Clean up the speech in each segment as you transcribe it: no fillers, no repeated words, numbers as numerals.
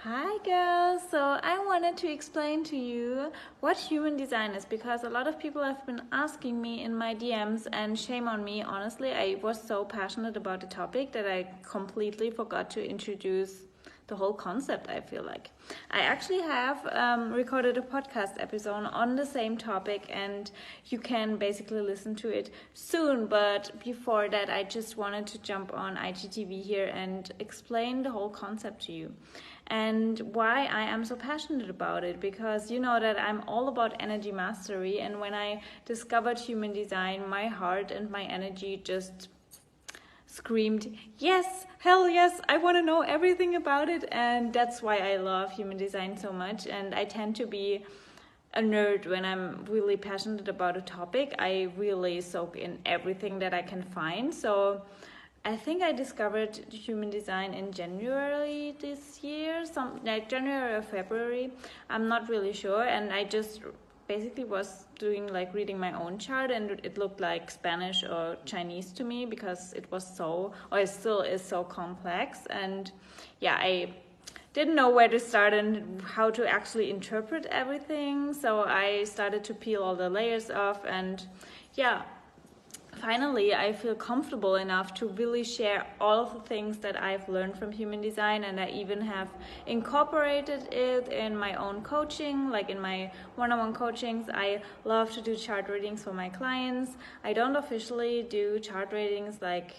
Hi girls! So I wanted to explain to you what human design is because a lot of people have been asking me in my DMs, and shame on me, honestly, I was so passionate about the topic that I completely forgot to introduce the whole concept. I feel like I actually have recorded a podcast episode on the same topic, and you can basically listen to it soon. But before that, I just wanted to jump on IGTV here and explain the whole concept to you and why I am so passionate about it, because you know that I'm all about energy mastery, and when I discovered human design, my heart and my energy just screamed, yes, hell yes, I want to know everything about it. And that's why I love human design so much, and I tend to be a nerd when I'm really passionate about a topic. I really soak in everything that I can find. So I think I discovered human design in January this year, some like January or February. I'm not really sure, and I just basically was doing like reading my own chart, and it looked like Spanish or Chinese to me because it was so, or it still is so complex. And yeah, I didn't know where to start and how to actually interpret everything. So I started to peel all the layers off, and yeah, finally I feel comfortable enough to really share all of the things that I've learned from human design, and I even have incorporated it in my own coaching, like in my one-on-one coachings. I love to do chart readings for my clients. I don't officially do chart readings like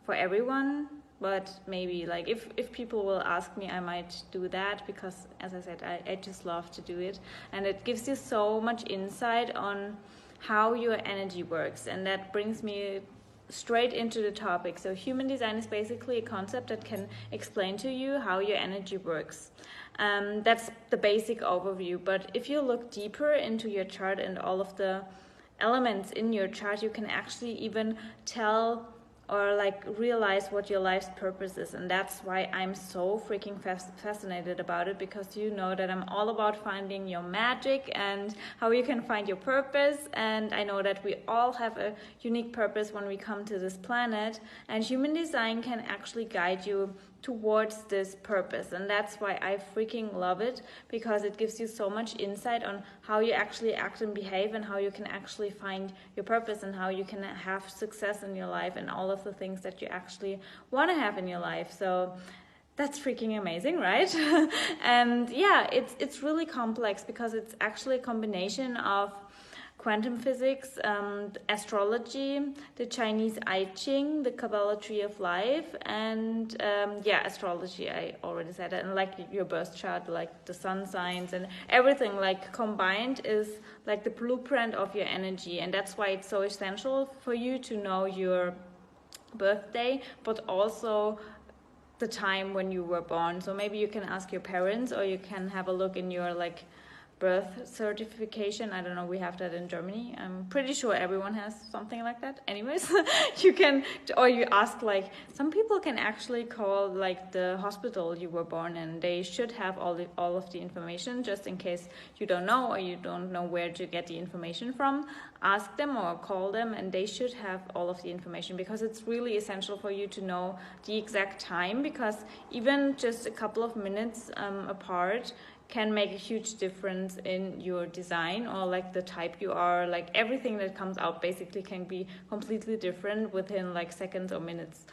for everyone, but maybe like if people will ask me, I might do that, because as I said, I just love to do it, and it gives you so much insight on how your energy works. And that brings me straight into the topic. So human design is basically a concept that can explain to you how your energy works. That's the basic overview, but if you look deeper into your chart and all of the elements in your chart, you can actually even tell or like realize what your life's purpose is. And that's why I'm so freaking fascinated about it, because you know that I'm all about finding your magic and how you can find your purpose. And I know that we all have a unique purpose when we come to this planet, and human design can actually guide you towards this purpose. And that's why I freaking love it, because it gives you so much insight on how you actually act and behave, and how you can actually find your purpose, and how you can have success in your life, and all of the things that you actually want to have in your life. So that's freaking amazing, right? And yeah, it's really complex, because it's actually a combination of quantum physics, astrology, the Chinese I Ching, the Kabbalah tree of life, and astrology, I already said that, and like your birth chart, like the sun signs and everything like combined is like the blueprint of your energy. And that's why it's so essential for you to know your birthday, but also the time when you were born. So maybe you can ask your parents, or you can have a look in your like birth certification. I don't know, we have that in Germany. I'm pretty sure everyone has something like that. Anyways, you can, or you ask, like some people can actually call like the hospital you were born in. They should have all of the information, just in case you don't know, or you don't know where to get the information from. Ask them or call them, and they should have all of the information, because it's really essential for you to know the exact time, because even just a couple of minutes apart can make a huge difference in your design, or like the type you are. Like everything that comes out basically can be completely different within like seconds or minutes,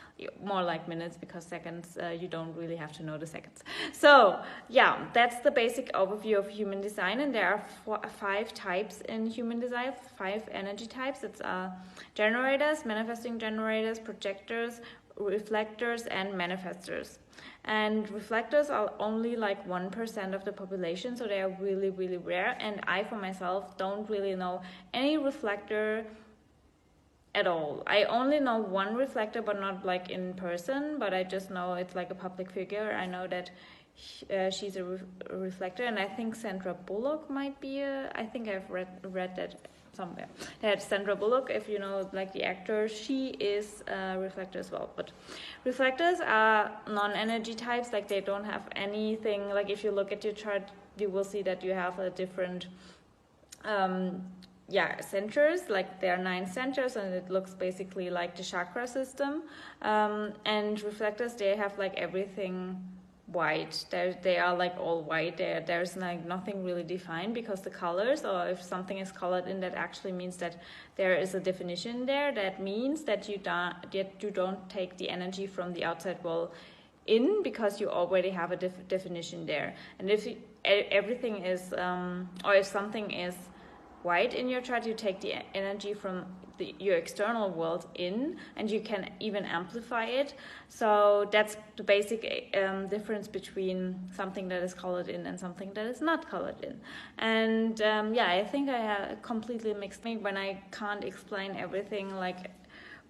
more like minutes, because seconds, you don't really have to know the seconds. So yeah, that's the basic overview of human design. And there are 5 types in human design, 5 energy types. It's generators, manifesting generators, projectors, reflectors, and manifestors. And reflectors are only like 1% of the population, so they are really, really rare. And I, for myself, don't really know any reflector at all. I only know one reflector, but not like in person, but I just know it's like a public figure. I know that she's a reflector, and I think Sandra Bullock might be I think I've read that somewhere. That Sandra Bullock, if you know, like the actor, she is a reflector as well. But reflectors are non-energy types, like they don't have anything. Like if you look at your chart, you will see that you have a different centers. Like there are 9 centers, and it looks basically like the chakra system. And reflectors, they have like everything white. They are like all white. There's like nothing really defined, because the colors, or if something is colored in, that actually means that there is a definition there. That means that you don't take the energy from the outside world in, because you already have a definition there. And if everything is or if something is white in your chart, you take the energy from your external world in, and you can even amplify it. So that's the basic difference between something that is colored in and something that is not colored in. And I think I completely mixed me when I can't explain everything like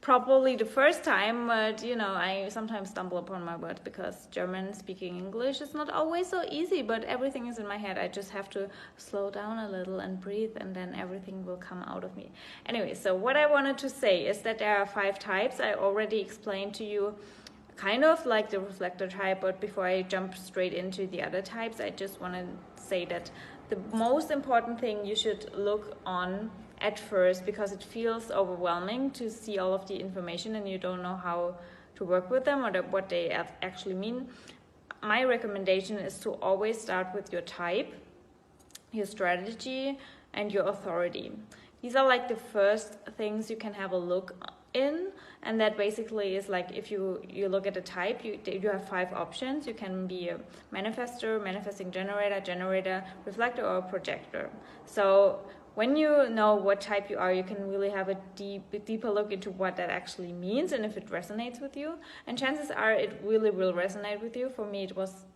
properly the first time, but I sometimes stumble upon my words, because German speaking English is not always so easy, but everything is in my head. I just have to slow down a little and breathe, and then everything will come out of me. Anyway, so what I wanted to say is that there are 5 types. I already explained to you kind of like the reflector type, but before I jump straight into the other types, I just want to say that the most important thing you should look on at first, because it feels overwhelming to see all of the information and you don't know how to work with them or what they actually mean. My recommendation is to always start with your type, your strategy, and your authority. These are like the first things you can have a look in, and that basically is like, if you look at a type, you have 5 options. You can be a manifestor, manifesting generator, reflector, or projector. So when you know what type you are, you can really have a deeper look into what that actually means and if it resonates with you. And chances are it really will resonate with you. For me, it was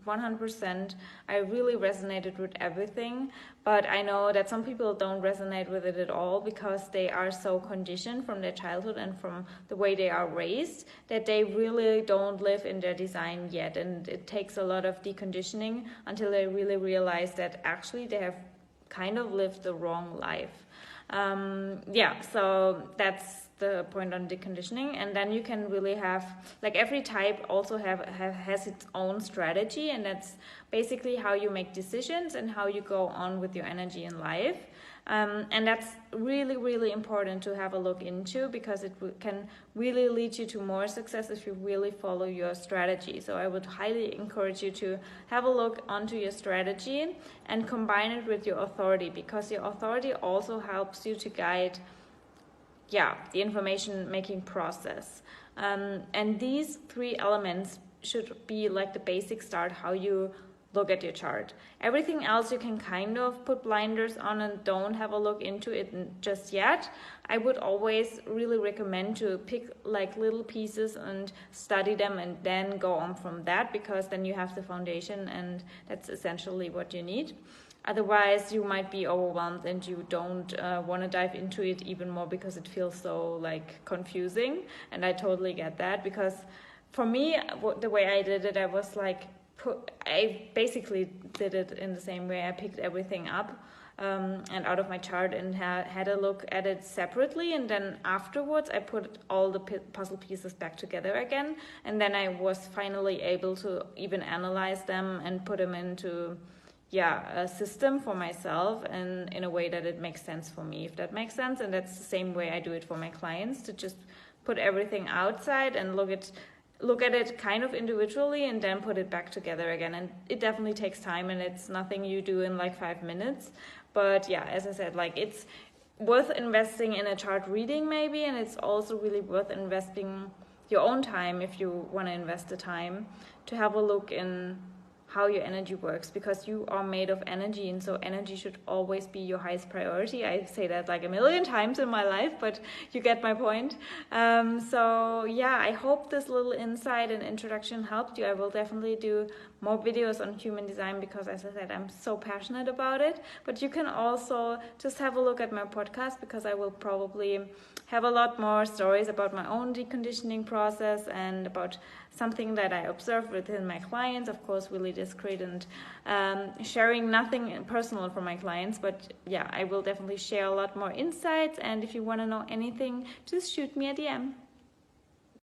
100%. I really resonated with everything, but I know that some people don't resonate with it at all, because they are so conditioned from their childhood and from the way they are raised that they really don't live in their design yet. And it takes a lot of deconditioning until they really realize that actually they have kind of lived the wrong life. So that's the point on deconditioning. And then you can really have, like, every type also has its own strategy, and that's basically how you make decisions and how you go on with your energy in life. And that's really, really important to have a look into, because it can really lead you to more success if you really follow your strategy. So I would highly encourage you to have a look onto your strategy and combine it with your authority, because your authority also helps you to guide the information making process. And these 3 elements should be like the basic start, how you look at your chart. Everything else you can kind of put blinders on and don't have a look into it just yet. I would always really recommend to pick like little pieces and study them and then go on from that, because then you have the foundation, and that's essentially what you need. Otherwise, you might be overwhelmed and you don't want to dive into it even more, because it feels so like confusing. And I totally get that, because for me, the way I did it, I was like, I basically did it in the same way. I picked everything up and out of my chart and had a look at it separately, and then afterwards I put all the puzzle pieces back together again, and then I was finally able to even analyze them and put them into a system for myself, and in a way that it makes sense for me, if that makes sense. And that's the same way I do it for my clients, to just put everything outside and look at it kind of individually and then put it back together again. And it definitely takes time, and it's nothing you do in like 5 minutes. But as I said, like, it's worth investing in a chart reading maybe, and it's also really worth investing your own time, if you want to invest the time, to have a look in how your energy works, because you are made of energy, and so energy should always be your highest priority. I say that like a million times in my life, but you get my point. I hope this little insight and introduction helped you. I will definitely do more videos on human design, because as I said, I'm so passionate about it. But you can also just have a look at my podcast, because I will probably have a lot more stories about my own deconditioning process and about something that I observe within my clients. Of course, really discreet and sharing nothing personal for my clients. But I will definitely share a lot more insights. And if you want to know anything, just shoot me a DM.